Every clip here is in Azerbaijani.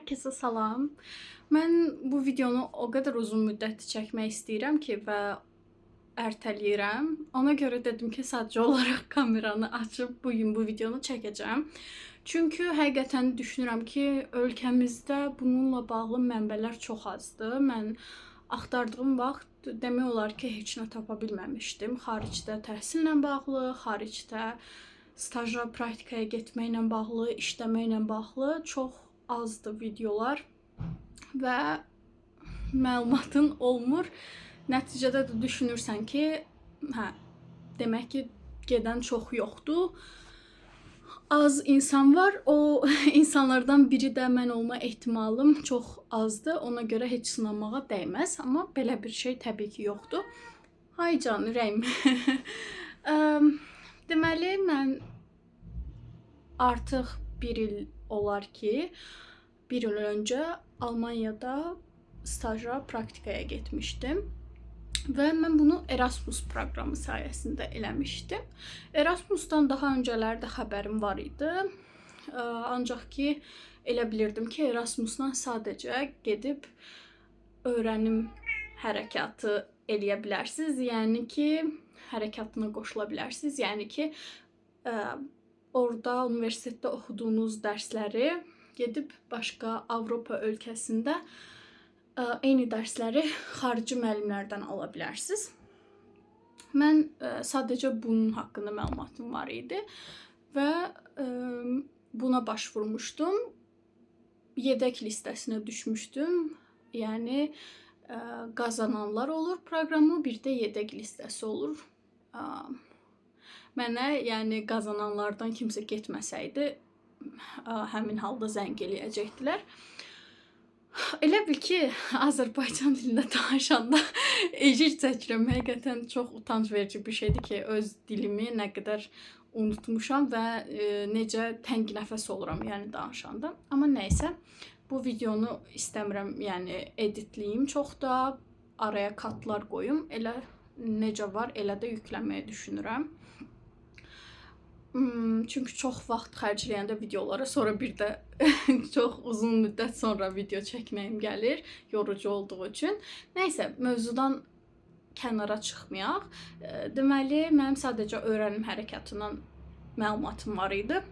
Herkese salam. Mən bu videonu o qədər uzun müddət çəkmək istəyirəm ki və ertələyirəm. Ona görə dedim ki, sadəcə olaraq kameranı açıb bu gün bu videonu çəkəcəm. Çünki həqiqətən düşünürəm ki, ölkəmizdə bununla bağlı mənbələr çox azdır. Mən axtardığım vaxt demək olar ki, heç nə tapa bilməmişdim. Xaricdə təhsillə bağlı, xaricdə staja, praktikaya getməklə bağlı, işləməklə bağlı çox azdır videolar və məlumatın olmur. Nəticədə də düşünürsən ki, demək ki, gedən çox yoxdur. Az insan var. O insanlardan biri də mən olma ehtimalım çox azdır. Ona görə heç sınamağa dəyməz. Amma belə bir şey təbii ki, yoxdur. Ay can, ürəyim. Deməli, mən artıq bir il olar ki, bir il öncə Almaniyada staja, praktikaya getmişdim. Və mən bunu Erasmus proqramı sayəsində eləmişdim. Erasmusdan daha öncələrdə xəbərim var idi. Ancaq ki, elə bilirdim ki, Erasmusdan sadəcə gedib öyrənim hərəkatı eləyə bilərsiniz. Yəni ki, hərəkatına qoşula bilərsiniz. Yəni ki, orada universitetdə oxuduğunuz dərsləri gedib başqa Avropa ölkəsində eyni dərsləri xarici müəllimlərdən ala bilərsiniz. Mən sadəcə bunun haqqında məlumatım var idi və buna başvurmuşdum. Yedək listəsinə düşmüşdüm. Yəni qazananlar olur proqramı, bir də yedək listəsi olur. Mənə, yəni qazananlardan kimsə getməsəydi, həmin halda zəng eləyəcəkdilər. Elə bil ki, Azərbaycan dilində danışanda ecir çəkirəm. Həqiqətən çox utanc verici bir şeydir ki, öz dilimi nə qədər unutmuşam və necə təng nəfəs oluram, yəni danışanda. Amma nəysə, bu videonu istəmirəm, yəni editləyim çox da, araya katlar qoyum. Elə necə var, elə də yüklənməyi düşünürəm. Çünki çox vaxt xərcləyəndə videolara, sonra bir də çox uzun müddət sonra video çəkməyim gəlir, yorucu olduğu üçün. Nəysə, mövzudan kənara çıxmayaq. Deməli, mənim sadəcə öyrənim hərəkatından məlumatım var idi.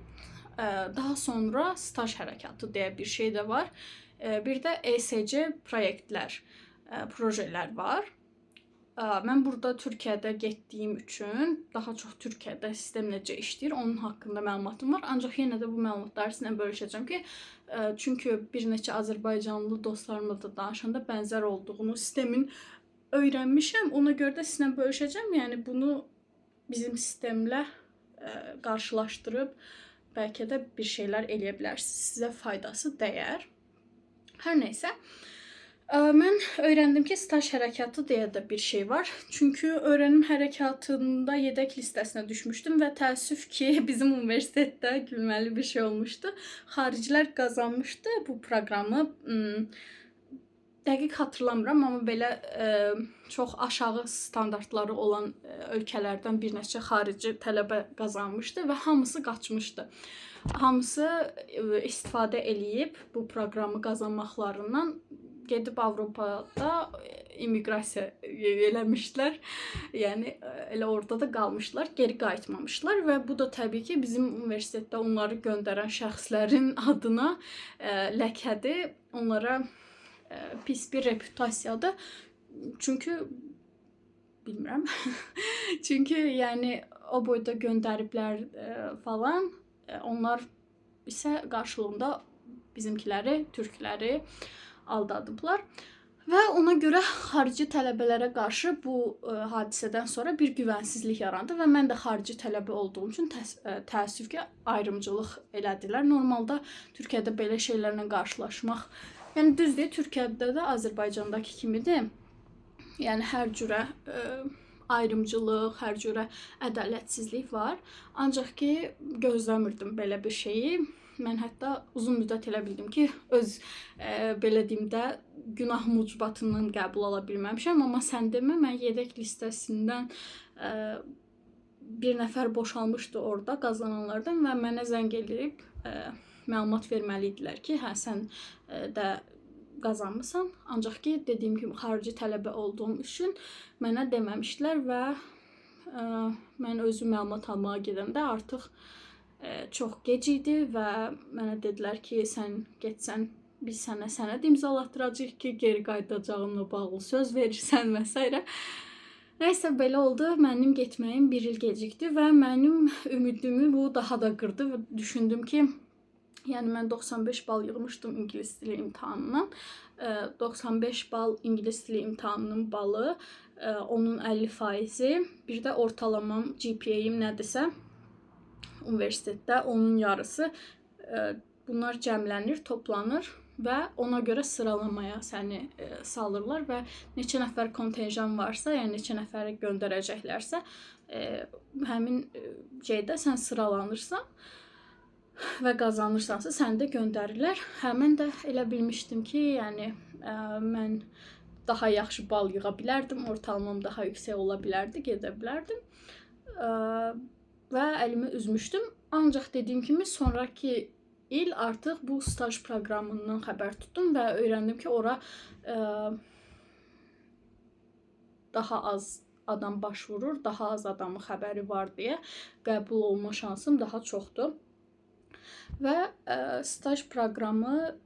Daha sonra staj hərəkatı deyə bir şey də var. Bir də ESC proyektlər, projelər var. Mən burada Türkiyədə getdiyim üçün daha çox Türkiyədə sistem necə işləyir, onun haqqında məlumatım var. Ancaq yenə də bu məlumatları sizinlə bölüşəcəm ki, çünki bir neçə Azərbaycanlı dostlarımla da danışanda bənzər olduğunu, sistemin öyrənmişəm. Ona görə də sizinlə bölüşəcəm. Yəni bunu bizim sistemlə qarşılaşdırıb bəlkə də bir şeylər eləyə bilərsiniz. Sizə faydası dəyər. Hər nəysə. Mən öyrəndim ki, staj hərəkatı deyə də bir şey var. Çünki öyrənim hərəkatında yedək listəsinə düşmüşdüm və təəssüf ki, bizim universitetdə gülməli bir şey olmuşdu. Xaricilər qazanmışdı bu proqramı. Dəqiq xatırlamıram, amma belə çox aşağı standartları olan ölkələrdən bir neçə xarici tələbə qazanmışdı və hamısı qaçmışdı. Hamısı istifadə eləyib bu proqramı qazanmaqlarından gedib Avropada immiqrasiya eləmişlər. Yəni elə orada da qalmışlar, geri qayıtmamışlar və bu da təbii ki, bizim universitetdə onları göndərən şəxslərin adına ləkədir. Onlara pis bir reputasiyadır. Çünki bilmirəm. Çünki yəni o boyda göndəriblər falan. Onlar isə qarşılığında bizimkiləri, türkləri aldadıblar. Və ona görə xarici tələbələrə qarşı bu hadisədən sonra bir güvənsizlik yarandı və mən də xarici tələbə olduğum üçün təəssüf ki, ayrımcılıq elədilər. Normalda Türkiyədə belə şeylərlə qarşılaşmaq, yəni düzdür, Türkiyədə də Azərbaycandakı kimidir. Yəni hər cürə ayrımcılıq, hər cürə ədalətsizlik var. Ancaq ki, gözləmirdim belə bir şeyi. Mən hətta uzun müddət elə bildim ki, öz belə deyim də günah mucbatından qəbul ala bilməmişəm. Amma sən demə, mən yedək listəsindən bir nəfər boşalmışdı orada qazananlardan və mənə zəng eləyib məlumat verməli idilər ki, hə sən də qazanmısan. Ancaq ki, dediyim kimi xarici tələbə olduğum üçün mənə deməmişdilər və mən özüm məlumat almağa gedəndə artıq çox gec idi və mənə dedilər ki, sən getsən biz sənə sənəd imzalattıracağıq ki, geri qayıdacağınla bağlı söz verirsən və s. Nəysə belə oldu. Mənim getməyim 1 il gecikdi və mənim ümidimi bu daha da qırdı və düşündüm ki, yəni mən 95 bal yığmışdım ingilis dili imtahanından. 95 bal ingilis dili imtahanının balı, onun 50%, bir də ortalamam GPA-im nədirsə universitetdə onun yarısı. Bunlar cəmlənir, toplanır və ona görə sıralamaya səni salırlar və neçə nəfər kontenjan varsa, yəni neçə nəfəri göndərəcəklərsə, həmin şeydə sən sıralanırsan və qazanırsansa səni də göndərirlər. Mən də elə bilmişdim ki, yəni mən daha yaxşı bal yığa bilərdim, ortalamam daha yüksək ola bilərdi, gedə bilərdim və əlimi üzmüşdüm. Ancaq dediyim kimi sonraki il artıq bu staj proqramından xəbər tutdum və öyrəndim ki, ora daha az adam başvurur, daha az adamın xəbəri var deyə qəbul olma şansım daha çoxdur. Və staj proqramı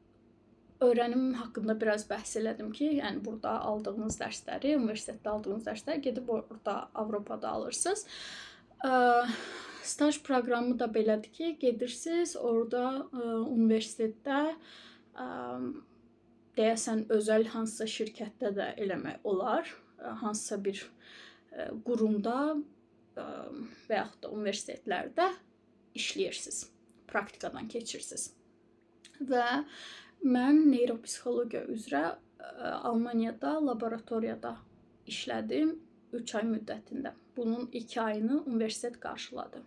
öyrənim haqqında biraz bəhs elədim ki, yəni burada aldığınız dərsləri, universitetdə aldığınız dərsləri gedib orada Avropada alırsınız. Staj proqramı da belədir ki, gedirsiniz, orada universitetdə deyəsən özəl hansısa şirkətdə də eləmək olar, hansısa bir qurumda və yaxud da universitetlərdə işləyirsiniz, praktikadan keçirsiniz. Və mən neyropsixologiya üzrə Almaniyada laboratoriyada işlədim 3 ay müddətində. Bunun 2 ayını universitet qarşıladı.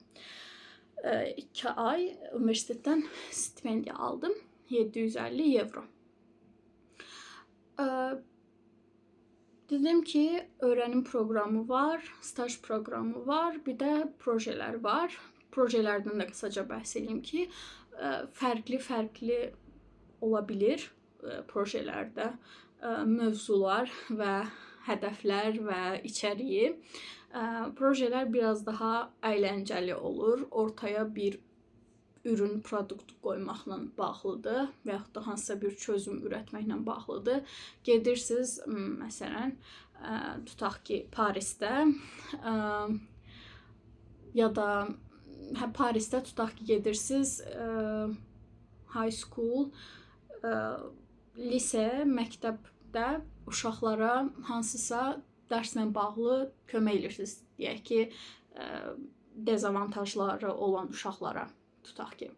2 ay universitetdən stipendiya aldım, 750 evro. Dedim ki, öyrənim proqramı var, staj proqramı var, bir də projelər var. Projelərdən də qısaca bəhs edeyim ki, fərqli ola bilir projelərdə mövzular və hədəflər və içəriyi. Projelər biraz daha əyləncəli olur, ortaya bir ürün, produkt qoymaqla bağlıdır və yaxud da hansısa bir çözüm ürətməklə bağlıdır. Gedirsiniz, məsələn, tutaq ki, Parisdə ya da Parisdə tutaq ki, gedirsiniz high school, lise, məktəbdə uşaqlara hansısa dərslə bağlı kömək edirsiniz. Deyək ki, dezavantajları olan uşaqlara tutaq ki.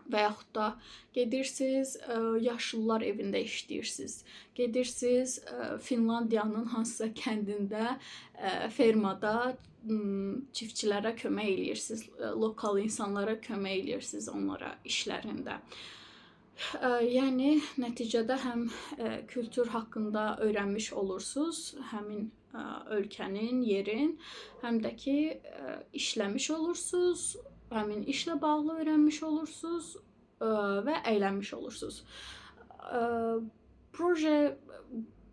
Və yaxud da gedirsiniz, yaşlılar evində işləyirsiniz. Gedirsiniz, Finlandiyanın hansısa kəndində, fermada çiftçilərə kömək edirsiniz, lokal insanlara kömək edirsiniz onlara işlərində. Yəni, nəticədə həm kültür haqqında öyrənmiş olursunuz, həmin ölkənin, yerin, həm də ki, işləmiş olursunuz, həmin işlə bağlı öyrənmiş olursunuz və əylənmiş olursunuz. Proje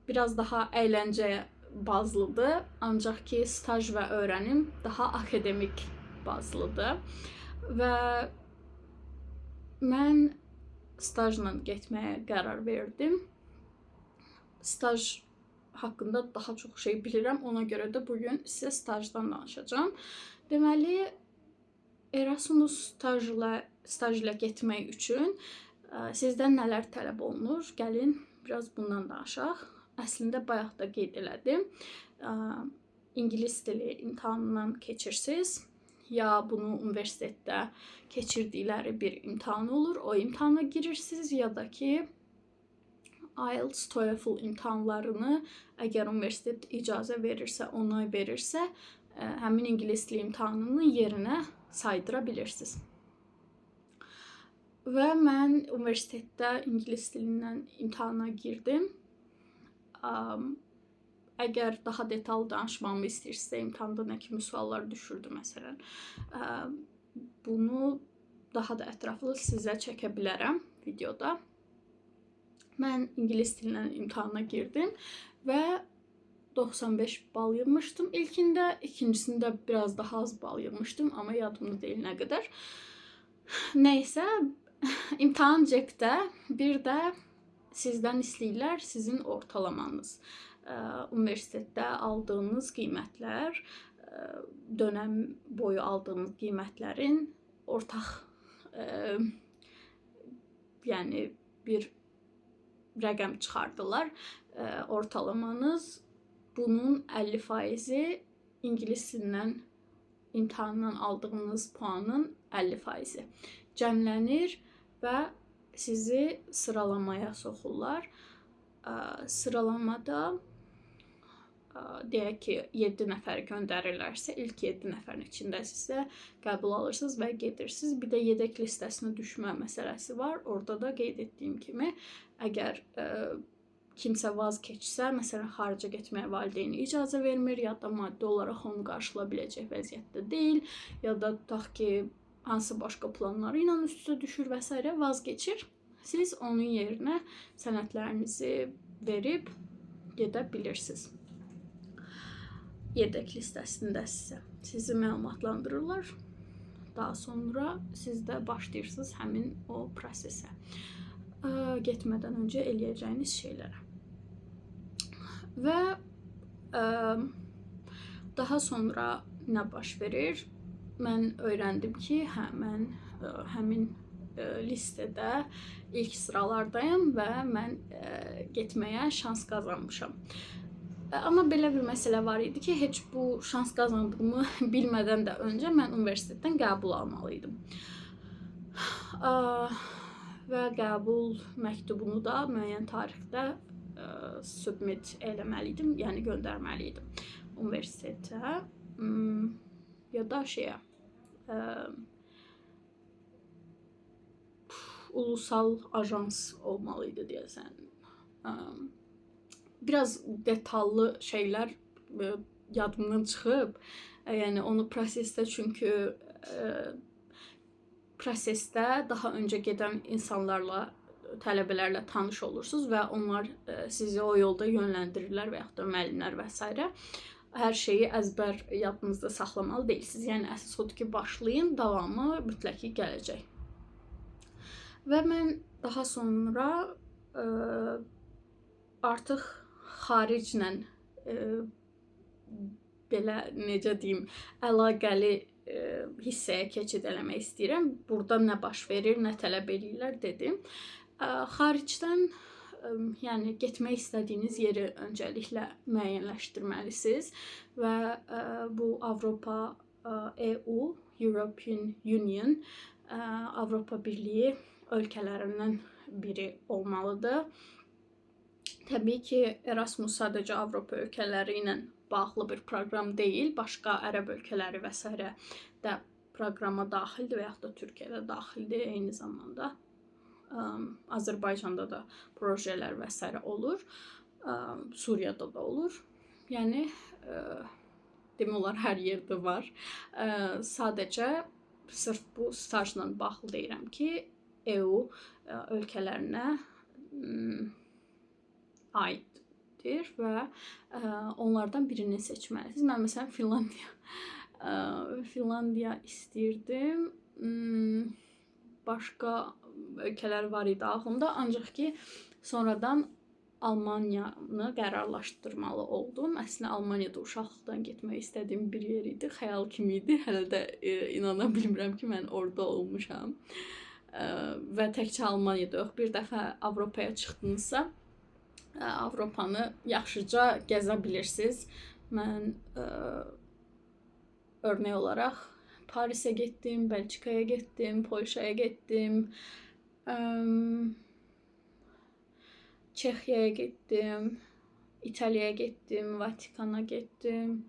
biraz daha əyləncə bazlıdır, ancaq ki, staj və öyrənim daha akademik bazlıdır və mən stajla getməyə qərar verdim. Staj haqqında daha çox şey bilirəm, ona görə də bugün sizə stajdan danışacağam. Deməli, Erasmus staj ilə getmək üçün sizdən nələr tələb olunur? Gəlin, biraz bundan danışaq. Əslində, bayaq da qeyd elədim. İngilis dili imtahanından keçirsiniz. Ya bunu universitetdə keçirdikləri bir imtahan olur, o imtahana girirsiniz, ya da ki, IELTS, TOEFL imtahanlarını əgər universitet icazə verirsə, onay verirsə, həmin ingilis dili imtahanının yerinə saydıra bilirsiniz. Və mən universitetdə ingilis dilindən imtahana girdim. Əgər daha detallı danışmamı istəyirsinizsə, imtahanda nə kimi suallar düşürdü, məsələn, bunu daha da ətraflı sizə çəkə bilərəm videoda. Mən ingilis dilindən imtahana girdim və 95 bal yığmışdım ilkində, ikincisində biraz daha az bal yığmışdım, amma yadımda deyil nə qədər. Nəysə, imtahan cepdə, bir də sizdən istəyirlər sizin ortalamanız. Universitetdə aldığınız qiymətlər, dönəm boyu aldığınız qiymətlərin ortaq, yəni bir rəqəm çıxardılar. Ortalamanız bunun 50%-i ingilis dilindən imtahandan aldığınız puanın 50%-i cəmlənir və sizi sıralamaya soxurlar. Sıralamada deyək ki, 7 nəfər göndərirlərsə, ilk 7 nəfərin içindəsinizsə qəbul alırsınız və gedirsiniz. Bir də yedək listəsinə düşmə məsələsi var. Orada da qeyd etdiyim kimi, əgər kimsə vaz keçsə, məsələn, xaricə getməyə valideyni icazə vermir, ya da maddi olaraq onu qarşılaya biləcək vəziyyətdə deyil, ya da tutaq ki, hansı başqa planları ilə üst-üstə düşür və s. vaz keçir. Siz onun yerinə sənədlərinizi verib gedə bilirsiniz. Yedək listəsində sizi məlumatlandırırlar. Daha sonra siz də başlayırsınız həmin o prosesə. Getmədən öncə eləyəcəyiniz şeylərə. Və daha sonra nə baş verir? Mən öyrəndim ki, mən həmin listədə ilk sıralardayım və mən getməyə şans qazanmışam. Amma belə bir məsələ var idi ki, heç bu şans qazandığımı bilmədən də öncə mən universitetdən qəbul almalıydım. Və qəbul məktubunu da müəyyən tarixdə submit eləməliydim, yəni göndərməliydim universitetə ya da ulusal ajans olmalıydı deyəsən. Biraz detallı şeylər yadımdan çıxıb. Yəni onu prosesdə, çünki prosesdə daha öncə gedən insanlarla, tələbələrlə tanış olursunuz və onlar sizi o yolda yönləndirirlər və yaxud da müəllimlər və s. Hər şeyi əzbər yadınızda saxlamalı deyilsiniz. Yəni əsas odur ki, başlayın, davamı mütləq ki gələcək. Və mən daha sonra artıq xariclə belə necə deyim, əlaqəli hissəyə keçid eləmək istəyirəm. Burada nə baş verir, nə tələb edirlər dedim. Xaricdən, yəni getmək istədiyiniz yeri öncəliklə müəyyənləşdirməlisiniz və bu Avropa, EU, European Union, Avropa Birliyi ölkələrindən biri olmalıdır. Təbii ki, Erasmus sadəcə Avropa ölkələri ilə bağlı bir proqram deyil, başqa ərəb ölkələri və s. də proqrama daxildir və yaxud da Türkiyədə daxildir eyni zamanda. Azərbaycanda da projelər və s. olur, Suriyada da olur. Yəni, demək olar hər yerdə var. Sadəcə sırf bu stajla bağlı deyirəm ki, EU ölkələrinə aiddir və onlardan birini seçməlisiniz. Mən məsələn Finlandiya istəyirdim. Başqa ölkələr var idi ağlımda, ancaq ki, sonradan Almaniyanı qərarlaşdırmalı oldum. Əslində Almaniyada uşaqlıqdan getmək istədiyim bir yer idi, xəyal kimi idi. Hələ də inana bilmirəm ki, mən orada olmuşam. Və təkcə Almaniyada yox, bir dəfə Avropaya çıxdınızsa, Avropanı yaxşıca gəzə bilirsiniz. Mən örnək olaraq Parisə getdim, Belçikaya getdim, Polşaya getdim, Çexiyaya getdim, İtaliyaya getdim, Vatikana getdim.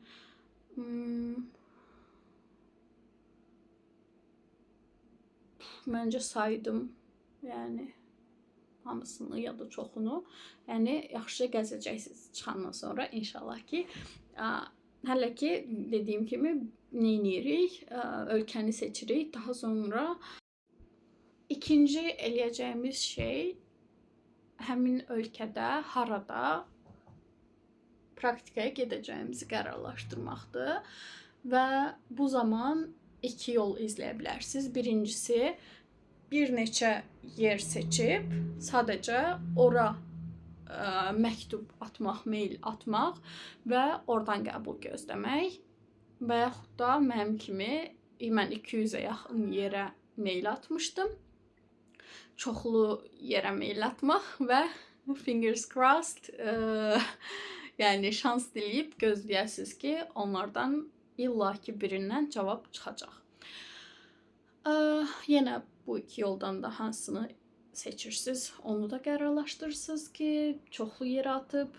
Məncə saydım, yəni hamısını ya da çoxunu. Yəni yaxşıca gəzəcəksiniz çıxandan sonra inşallah ki. Hələ ki dediyim kimi nə edirik? Ölkəni seçirik. Daha sonra İkinci eləyəcəyimiz şey həmin ölkədə, harada praktikaya gedəcəyimizi qərarlaşdırmaqdır və bu zaman iki yol izləyə bilərsiniz. Birincisi, bir neçə yer seçib sadəcə ora məktub atmaq, mail atmaq və oradan qəbul gözləmək və yaxud da mənim kimi mən 200-ə yaxın yerə mail atmışdım. Çoxlu yerə mail atmaq və fingers crossed, yəni şans diləyib gözləyəsiniz ki, onlardan illaki birindən cavab çıxacaq. Yenə bu iki yoldan da hansını seçirsiniz, onu da qərarlaşdırırsınız ki, çoxlu yerə atıb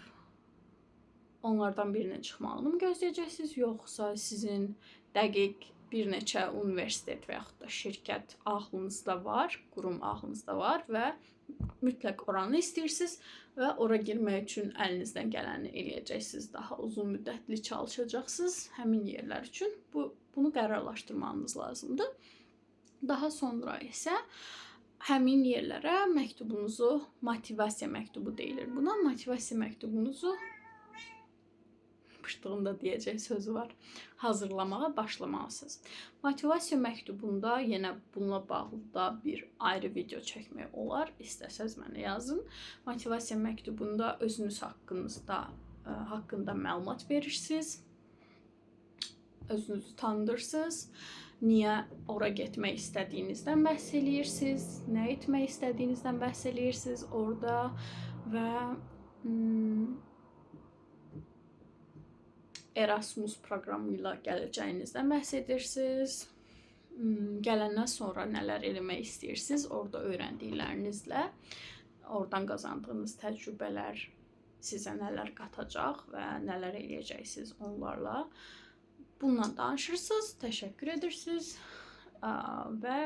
onlardan birinin çıxmağını mı gözləyəcəksiniz, yoxsa sizin dəqiq bir neçə universitet və yaxud da şirkət ağlınızda var, qurum ağlınızda var və mütləq oranı istəyirsiniz və ora girmək üçün əlinizdən gələni eləyəcəksiniz. Daha uzun müddətli çalışacaqsınız həmin yerlər üçün. Bunu qərarlaşdırmanız lazımdır. Daha sonra isə həmin yerlərə məktubunuzu, motivasiya məktubu deyilir buna, motivasiya məktubunuzu pıştığında deyəcək sözü var, hazırlamağa başlamalısınız. Motivasiya məktubunda yenə bununla bağlı da bir ayrı video çəkmək olar. İstəsəz mənə yazın. Motivasiya məktubunda özünüz haqqında məlumat verirsiniz. Özünüzü tanıdırsınız. Niyə ora getmək istədiyinizdən bəhs eləyirsiniz. Nə etmək istədiyinizdən bəhs eləyirsiniz orada və Erasmus proqramı ilə gələcəyinizdən bəhs edirsiniz. Gələndən sonra nələr eləmək istəyirsiniz, orada öyrəndiklərinizlə, oradan qazandığınız təcrübələr sizə nələr qatacaq və nələr eləyəcəksiniz onlarla. Bununla danışırsınız, təşəkkür edirsiniz və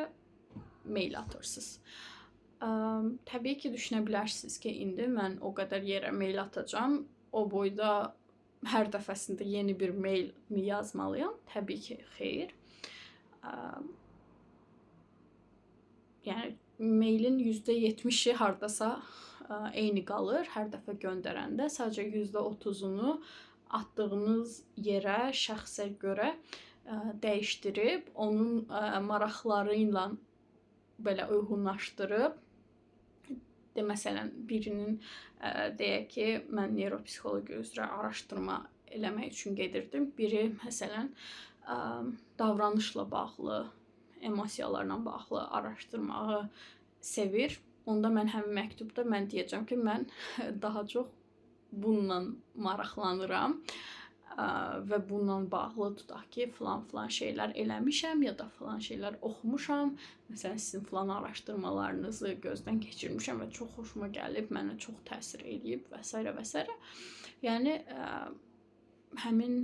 mail atırsınız. Təbii ki, düşünə bilərsiniz ki, indi mən o qədər yerə mail atacağam, o boyda hər dəfəsində yeni bir mail mi yazmalıyam? Təbii ki, xeyr. Yəni, mailin %70-i hardasa eyni qalır. Hər dəfə göndərəndə sadəcə %30-unu atdığınız yerə, şəxsə görə dəyişdirib, onun maraqları ilə belə uyğunlaşdırıb, məsələn, birinin deyək ki, mən neuropsixologiya üzrə araşdırma eləmək üçün gedirdim. Biri, məsələn, davranışla bağlı, emosiyalarla bağlı araşdırmağı sevir. Onda mən həmin məktubda mən deyəcəm ki, mən daha çox bununla maraqlanıram və bununla bağlı tutaq ki, filan şeylər eləmişəm ya da filan şeylər oxumuşam. Məsələn, sizin filan araşdırmalarınızı gözdən keçirmişəm və çox xoşuma gəlib, mənə çox təsir eləyib və s. və s. Yəni, həmin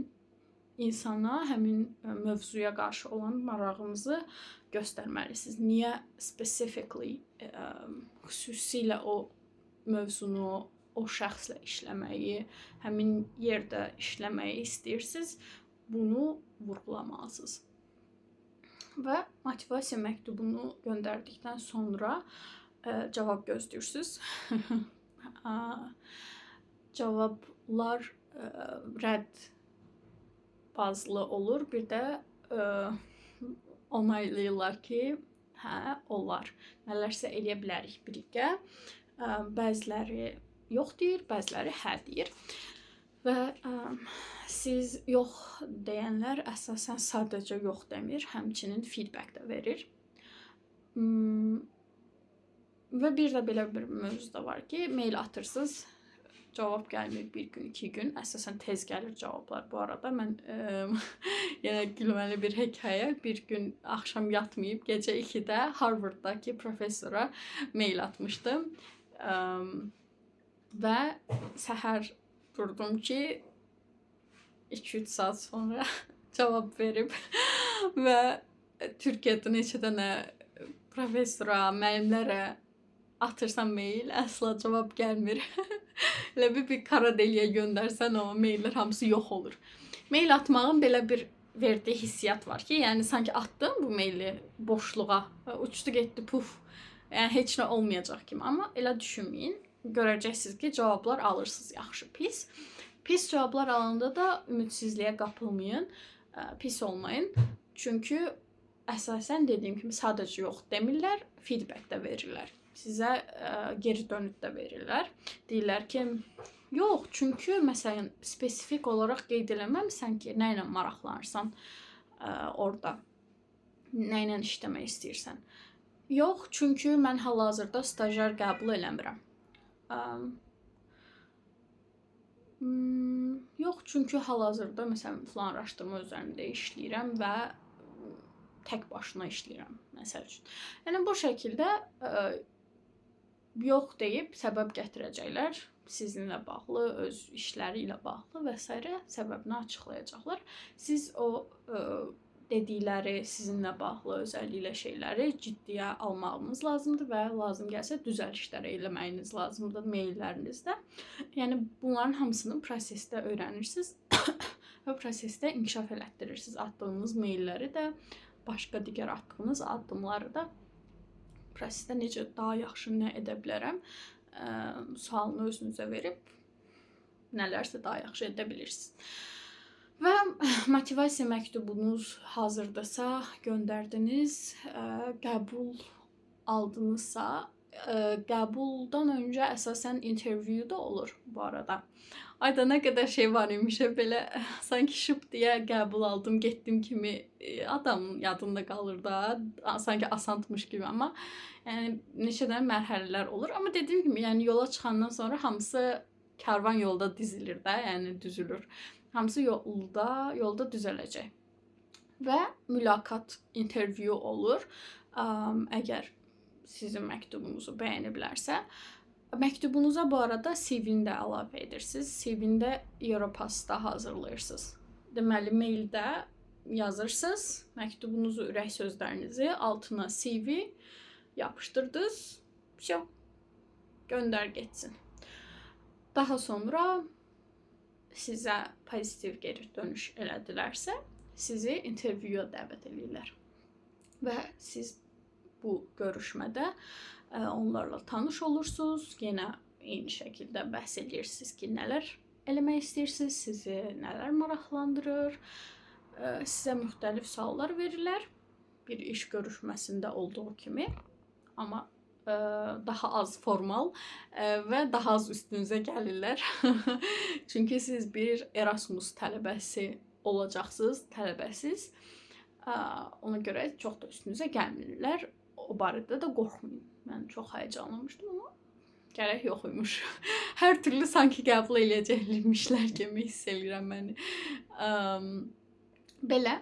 insana, həmin mövzuya qarşı olan marağınızı göstərməlisiniz. Niyə specifically, xüsusilə o mövzunu, o şəxslə işləməyi, həmin yerdə işləməyi istəyirsiniz, bunu vurğulamalısınız. Və motivasiya məktubunu göndərdikdən sonra cavab gözləyirsiniz. Cavablar rədd bazlı olur. Bir də onaylayırlar ki, hə, olar. Nələrsə eləyə bilərik birlikdə. Bəziləri yox deyir, bəziləri hə deyir. Və siz yox deyənlər əsasən sadəcə yox demir, həmçinin feedback də verir. Və bir də belə bir mövzu da var ki, mail atırsınız, cavab gəlmir bir gün, 2 gün. Əsasən tez gəlir cavablar bu arada. Mən yenə gülməli bir hekayə. Bir gün axşam yatmayıb, gecə 2-də Harvarddakı professora mail atmışdım. Və səhər durdum ki, 2-3 saat sonra cavab verib və Türkiyədə neçə dənə professora, müəllimlərə atırsam mail, əsla cavab gəlmir. Elə bir kara deliyə göndərsən, o maillər hamısı yox olur. Mail atmağın belə bir verdiyi hissiyat var ki, yəni sanki atdım bu maili boşluğa, uçdu getdi, puf. Yəni heç nə olmayacaq kimi. Amma elə düşünməyin. Görəcəksiniz ki, cavablar alırsınız yaxşı, pis. Pis cavablar alanda da ümidsizliyə qapılmayın, pis olmayın. Çünki əsasən dediyim kimi sadəcə yox demirlər, feedback də verirlər. Sizə geri dönüt də verirlər. Deyirlər ki, yox, çünki məsələn spesifik olaraq qeyd eləməmisən ki, nə ilə maraqlanırsan orada, nə ilə işləmək istəyirsən. Yox, çünki mən hal-hazırda stajyer qəbul eləmirəm. Yox, çünki hal-hazırda məsələn filan araşdırma üzərində işləyirəm və tək başına işləyirəm məsəl üçün. Yəni bu şəkildə yox deyib səbəb gətirəcəklər. Sizinlə bağlı, öz işləri ilə bağlı və s. səbəbini açıqlayacaqlar. Siz o dedikləri sizinlə bağlı özəlliklə şeyləri ciddiyə almağınız lazımdır və lazım gəlsə düzəlişlər eləməyiniz lazımdır maillərinizdə. Yəni bunların hamısını prosesdə öyrənirsiniz və prosesdə inkişaf elətdirirsiniz. Atdığınız mailləri də, başqa digər atdığınız addımları da prosesdə necə daha yaxşı nə edə bilərəm sualını özünüzə verib nələrsə daha yaxşı edə bilirsiniz. Və motivasiya məktubunuz hazırdasa, göndərdiniz, qəbul aldınızsa, qəbuldan öncə əsasən interview da olur bu arada. Ayda nə qədər şey var imiş, belə sanki şıp deyə qəbul aldım, getdim kimi adamın yadında qalır da, sanki asantmış kimi, amma yəni neçə dənə mərhələlər olur. Amma dediyim kimi, yəni yola çıxandan sonra hamısı karvan yolda dizilir də, yəni düzülür. Hamısı yolda düzələcək. Və mülaqat, interview olur. Əgər sizin məktubunuzu bəyəniblərsə, məktubunuza bu arada CV-ni də əlavə edirsiniz. CV-də Europasta hazırlayırsınız. Deməli, maildə yazırsınız, məktubunuzu, ürək sözlərinizi, altına CV yapışdırdınız. Göndər getsin. Daha sonra sizə pozitiv geri dönüş elədilərsə, sizi intervyuya dəvət edirlər. Və siz bu görüşmədə onlarla tanış olursunuz. Yenə eyni şəkildə bəhs edirsiniz ki, nələr eləmək istəyirsiniz, sizi nələr maraqlandırır. Sizə müxtəlif suallar verirlər. Bir iş görüşməsində olduğu kimi, amma daha az formal və daha az üstünüzə gəlirlər. Çünki siz bir Erasmus tələbəsi olacaqsınız, tələbəsiz. Ona görə çox da üstünüzə gəlmirlər. O barədə də qorxmayın. Mən çox həyəcanlanmışdım, amma gərək yox imiş. Hər türlü sanki qəbul eləyəcəkmişlər kimi hiss edirəm məni. Belə.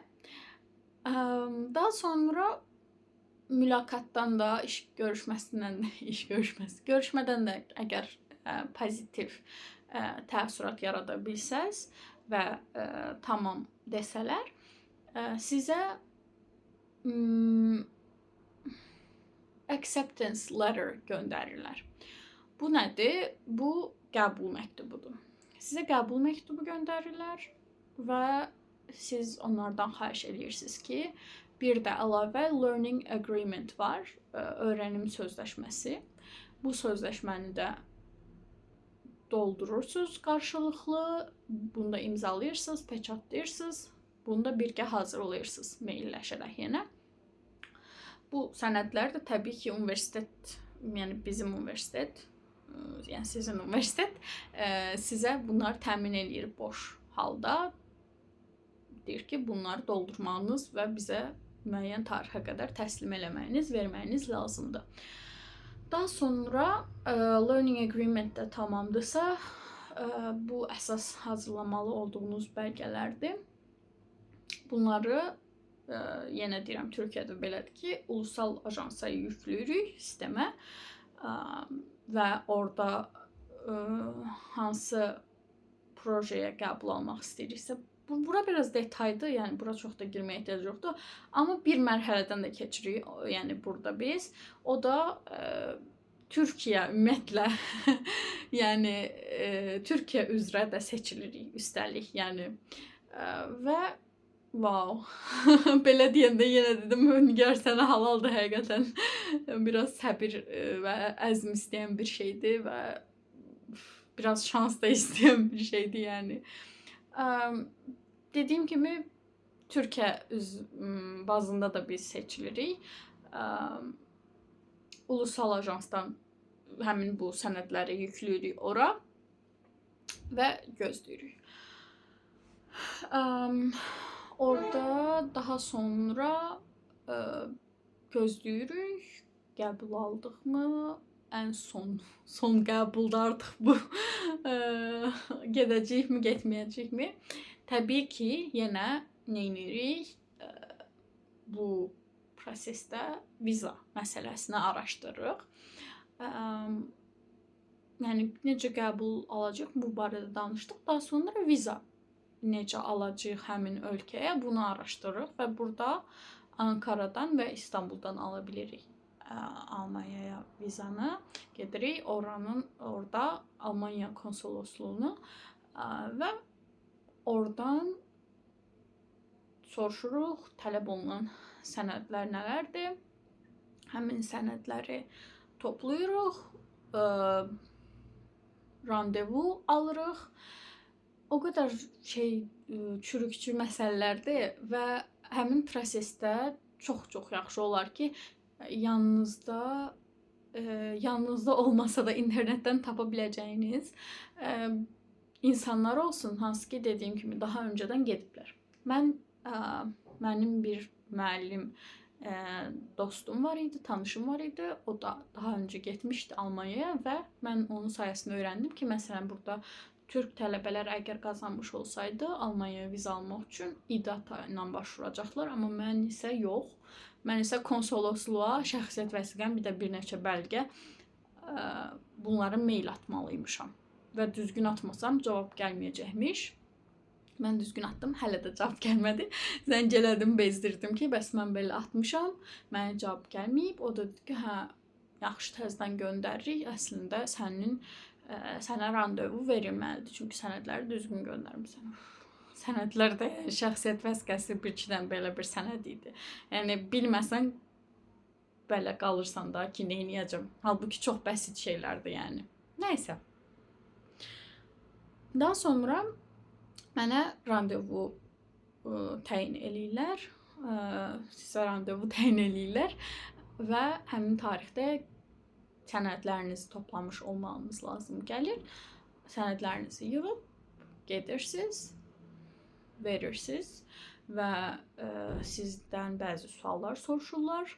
Daha sonra mülaqatdan da, görüşmədən də əgər pozitiv təəssürat yarada bilsəz və tamam desələr, sizə acceptance letter göndərirlər. Bu nədir? Bu qəbul məktubudur. Sizə qəbul məktubu göndərirlər və siz onlardan xahiş edirsiniz ki, bir də əlavə learning agreement var, öyrənim sözləşməsi. Bu sözləşməni də doldurursunuz qarşılıqlı, bunu da imzalayırsınız, pečatlayırsınız, bunu da birgə hazırlayırsınız mailləşərək yenə. Bu sənədlər də təbii ki, universitet, yəni bizim universitet, yəni sizin universitet sizə bunları təmin edir boş halda. Deyir ki, bunları doldurmağınız və bizə müəyyən tarixə qədər təslim eləməyiniz, verməyiniz lazımdır. Daha sonra learning agreement də tamamdırsa, bu əsas hazırlamalı olduğunuz bəlgələrdir. Bunları yenə deyirəm, Türkiyədə belədir ki, ulusal ajansa yüklüyürük sistemə və orada hansı projeye qəbul almaq istəyiriksə, bura biraz detaydır, yəni bura çox da girməyə ehtiyac yoxdur. Amma bir mərhələdən də keçirik, yəni burada biz. O da Türkiyə ümumiyyətlə, yəni Türkiyə üzrə də seçilirik üstəlik, yəni və Wow. Belə deyəndə yenə dedim, Nigar sənə halaldır həqiqətən. Biraz səbir və əzm istəyən bir şeydir və biraz şans da istəyən bir şeydir yəni. Dediyim kimi Türkiyə bazında da biz seçilirik. Ulusal ajansdan həmin bu sənədləri yükləyirik ora və gözləyirik. Orada daha sonra gözləyirik. Qəbul aldıqmı? Ən son qəbulda artıq bu gedəcəkmi, getməyəcəkmi? Təbii ki, yenə nə edirik? Bu prosesdə viza məsələsini araşdırırıq. Yəni necə qəbul alacaq bu barədə danışdıq. Daha sonra viza necə alacağıq həmin ölkəyə bunu araşdırırıq və burada Ankaradan və İstanbuldan ala bilirik. Almaniyaya vizanı gedirik, orada Almaniya konsolosluğunu və oradan soruşuruq tələb olunan sənədlər nələrdir. Həmin sənədləri toplayırıq, randevu alırıq. O qədər çürükçü məsələlərdir və həmin prosesdə çox yaxşı olar ki, yanınızda olmasa da internetdən tapa biləcəyiniz insanlar olsun, hansı ki, dediyim kimi daha öncədən gediblər. Mənim bir müəllim dostum var idi, tanışım var idi. O da daha öncə getmişdi Almaniyaya və mən onun sayəsində öyrəndim ki, məsələn, burada Türk tələbələr əgər qazanmış olsaydı Almaniyaya viza almaq üçün İDATA ilə başvuracaqlar, amma mən isə yox. Mən isə konsolosluğa şəxsiyyət vəsiqəm, bir neçə bəlgə bunları mail atmalıymışam və düzgün atmasam cavab gəlməyəcəkmiş. Mən düzgün atdım, hələ də cavab gəlmədi. Zəng elədim, bezdirdim ki, bəs mən belə atmışam, mənə cavab gəlməyib. O da dedi ki, hə, yaxşı təzədən göndəririk, əslində sənə randevu verilməlidir, çünki sənədləri düzgün göndərmirsən. Sənədlər də şəxsiyyət vəsiqəsi bir-ikidən belə bir sənəd idi. Yəni, bilməsən, belə qalırsan da ki, neyniyəcəm. Halbuki çox bəsit şeylərdir, yəni. Nəysə. Daha sonra mənə randevu təyin eləyirlər. Sizə randevu təyin eləyirlər və həmin tarixdə sənədlərinizi toplamış olmağınız lazım gəlir. Sənədlərinizi yığıb gedirsiniz, verirsiniz və sizdən bəzi suallar soruşurlar.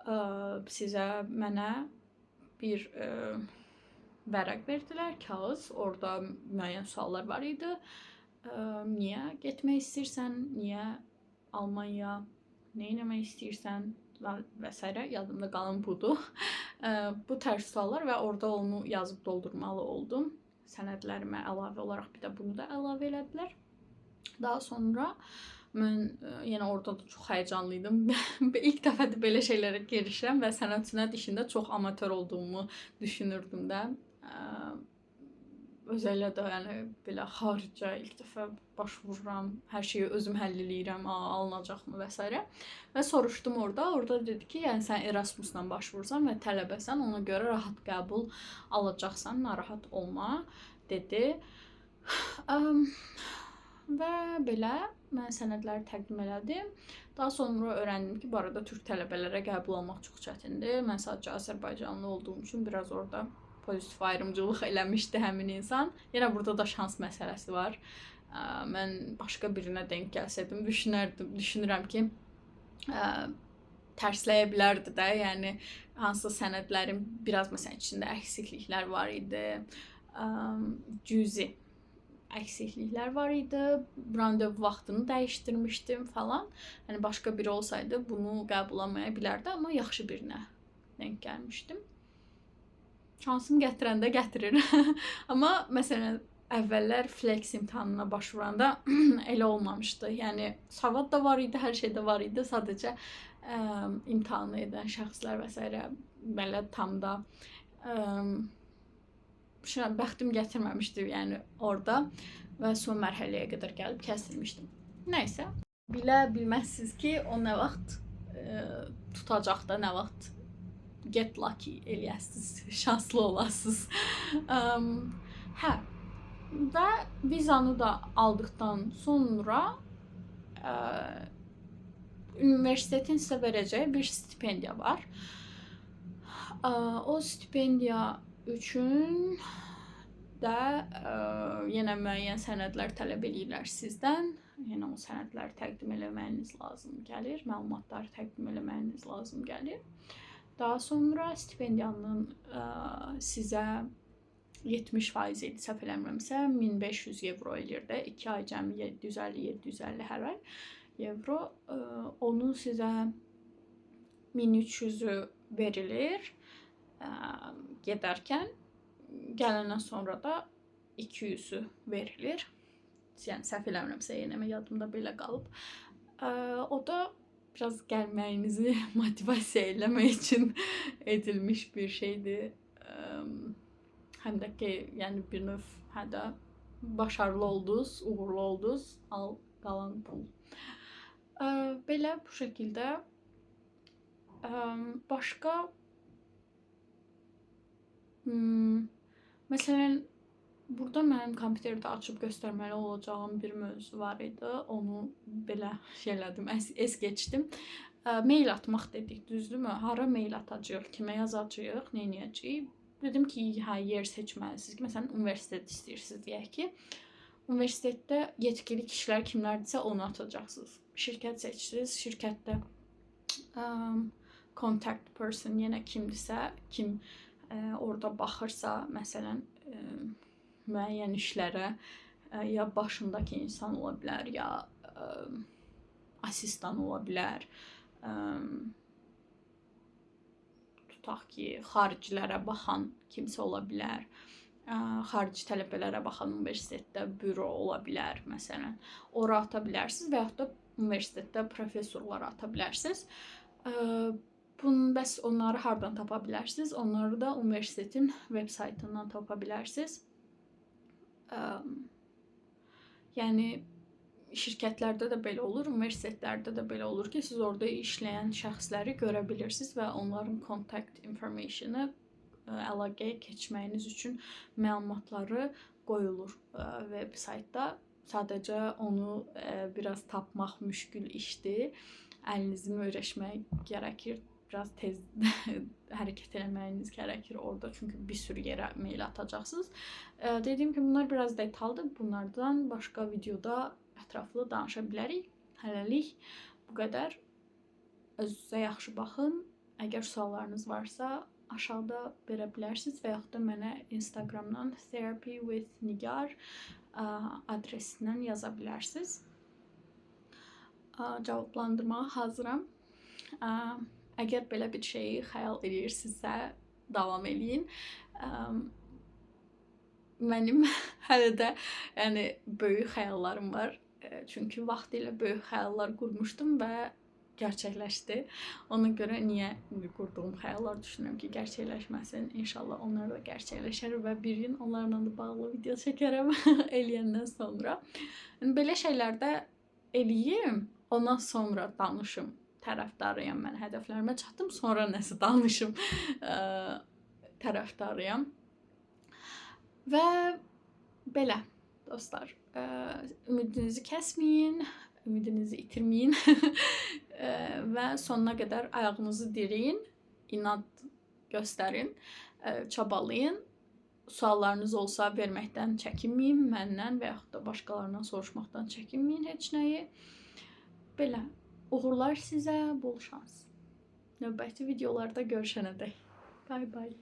Mənə bir vərəq verdilər, kağız, orada müəyyən suallar var idi. Niyə getmək istəyirsən, niyə Almaniya, nə etmək istəyirsən və s. Yadımda qalan budur. Bu tərz suallar və orada onu yazıb doldurmalı oldum. Sənədlərimə əlavə olaraq bir də bunu da əlavə elədilər. Daha sonra mən yenə orada da çox həyəcanlıydım. İlk dəfədir belə şeylərə girişirəm və sənəd işində çox amatör olduğumu düşünürdüm də. Özəllə də yəni belə xaricə ilk dəfə başvururam, hər şeyi özüm həll eləyirəm, alınacaqmı və s. Və soruşdum orada. Orada dedi ki, yəni sən Erasmusla başvurursan və tələbəsən, ona görə rahat qəbul alacaqsan, narahat olma dedi. Və belə mən sənədləri təqdim elədim. Daha sonra öyrəndim ki, bu arada türk tələbələrə qəbul almaq çox çətindir. Mən sadəcə Azərbaycanlı olduğum üçün biraz orada pozitiv ayrımcılıq eləmişdi həmin insan. Yenə burada da şans məsələsi var. Mən başqa birinə denk gəlsəydim, düşünürəm ki, tərsləyə bilərdi də. Yəni hansısa sənədlərin biraz məsələn içində əksikliklər var idi. Cüzi əksikliklər var idi. Randevu vaxtını dəyişdirmişdim falan. Yəni başqa biri olsaydı bunu qəbullamaya bilərdi, amma yaxşı birinə denk gəlmişdim. Şansım gətirəndə gətirir. Amma məsələn əvvəllər flex imtahanına başvuranda elə olmamışdı. Yəni savad da var idi, hər şey də var idi. Sadəcə imtahanı edən şəxslər və s. belə tam da bəxtim gətirməmişdi yəni orada və son mərhələyə qədər gəlib kəsilmişdim. Nəysə. bilə bilməzsiniz ki, o nə vaxt tutacaq da, nə vaxt get lucky eləyəsiniz, şanslı olasınız. Hə, və vizanı da aldıqdan sonra universitetin sizə verəcəyi bir stipendiya var. O stipendiya üçün də yenə müəyyən sənədlər tələb edirlər sizdən. Yenə o sənədləri təqdim eləməyiniz lazım gəlir, məlumatları təqdim eləməyiniz lazım gəlir. Daha sonra stipendiyanın sizə 70% idi, səhv eləmirəmsə, 1500 evro eləyir də. 2 ay cəmi 750 hər ay evro. Onun sizə 1300-ü verilir gedərkən, gələndən sonra da 200-ü verilir. Yəni səhv eləmirəmsə, yenə yadımda belə qalıb. O da biraz gəlməyinizi motivasiya eləmək üçün edilmiş bir şeydir. Həm də ki, yəni bir növ hə də başarılı oldunuz, uğurlu oldunuz, al qalan pul. Belə bu şəkildə. Başqa məsələn, burada mənim kompüterdə açıb göstərməli olacağım bir mövzu var idi. Onu belə elədim, es keçdim. Mail atmaq dedik, düzdürmü? Hara mail atacağıq, kimə yazacağıq, nə edəcəyik? Dedim ki, hə, yer seçməlisiniz ki, məsələn, universitet istəyirsiniz deyək ki, universitetdə yetkili kişilər kimlərdirsə onu atacaqsınız. Şirkət seçdiniz, şirkətdə contact person yenə kimdirsə, kim orada baxırsa, məsələn, müəyyən işlərə ya başındakı insan ola bilər, ya asistan ola bilər. Tutaq ki, xaricilərə baxan kimsə ola bilər. Xarici tələbələrə baxan universitetdə büro ola bilər, məsələn. Ora ata bilərsiniz və yaxud da universitetdə professorlara ata bilərsiniz. Bəs onları hardan tapa bilərsiniz? Onları da universitetin web saytından tapa bilərsiniz. Yəni şirkətlərdə də belə olur, universitetlərdə də belə olur ki, siz orada işləyən şəxsləri görə bilirsiniz və onların contact information'ı əlaqəyə keçməyiniz üçün məlumatları qoyulur web saytda. Sadəcə onu biraz tapmaq müşkül işdir. Əlinizi öyrəşmək gərəkir. Biraz tez hərəkət eləməyiniz gərəkir orada. Çünki bir sürü yerə mail atacaqsınız. Dediyim kimi, bunlar biraz detaldır. Bunlardan başqa videoda ətraflı danışa bilərik. Hələlik bu qədər. Özünüzə yaxşı baxın. Əgər suallarınız varsa aşağıda verə bilərsiniz və yaxud da mənə Instagramdan Therapy with Nigar adresindən yaza bilərsiniz. Cavablandırmağa hazıram. Əgər belə bir şeyi xəyal edirsinizsə, davam eləyin. Mənim hələ də yəni böyük xəyallarım var. Çünki vaxtilə böyük xəyallar qurmuşdum və gerçəkləşdi. Ona görə niyə qurduğum xəyallar düşünürəm ki, gerçəkləşməsin. İnşallah onlar da gerçəkləşər və bir gün onlarla da bağlı video çəkərəm eləyəndən sonra. Yəni belə şeylərdə eləyim, ondan sonra danışım. Tərəfdarıyam, mən hədəflərimə çatdım, sonra nəsə danışım, tərəfdarıyam. Və belə, dostlar, ümidinizi kəsməyin, ümidinizi itirməyin və sonuna qədər ayağınızı diriyin, inad göstərin, çabalayın. Suallarınız olsa verməkdən çəkinməyin, məndən və yaxud da başqalarından soruşmaqdan çəkinməyin heç nəyi. Belə. Uğurlar sizə, bol şans. Növbəti videolarda görüşənədək. Bye bye.